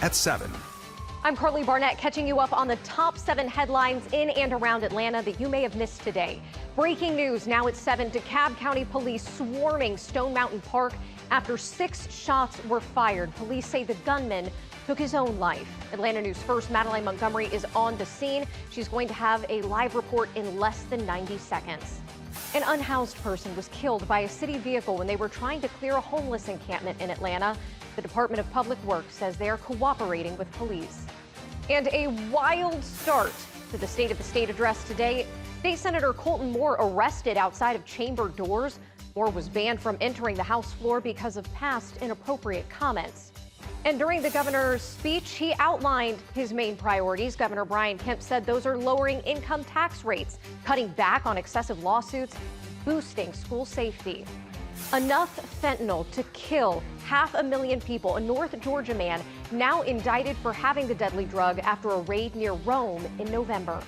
at 7. I'm Carly Barnett, catching you up on the top 7 headlines in and around Atlanta that you may have missed today. Breaking news now at 7, DeKalb County police swarming Stone Mountain Park after 6 shots were fired. Police say the gunman took his own life. Atlanta News First Madeline Montgomery is on the scene. She's going to have a live report in less than 90 seconds. An unhoused person was killed by a city vehicle when they were trying to clear a homeless encampment in Atlanta. The Department of Public Works says they are cooperating with police. And a wild start to the State of the State address today. State Senator Colton Moore arrested outside of chamber doors. Moore was banned from entering the House floor because of past inappropriate comments. And during the governor's speech, he outlined his main priorities. Governor Brian Kemp said those are lowering income tax rates, cutting back on excessive lawsuits, boosting school safety. Enough fentanyl to kill 500,000 people. A North Georgia man now indicted for having the deadly drug after a raid near Rome in November.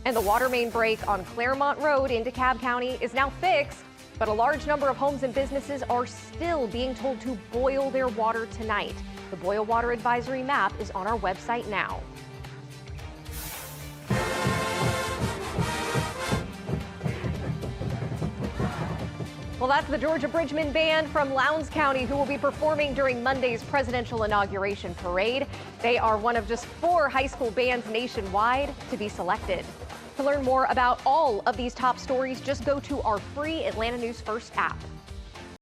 And the water main break on Claremont Road in DeKalb County is now fixed, but a large number of homes and businesses are still being told to boil their water tonight. The Boil Water Advisory map is on our website now. Well, that's the Georgia Bridgman Band from Lowndes County who will be performing during Monday's presidential inauguration parade. They are one of just 4 high school bands nationwide to be selected. To learn more about all of these top stories, just go to our free Atlanta News First app.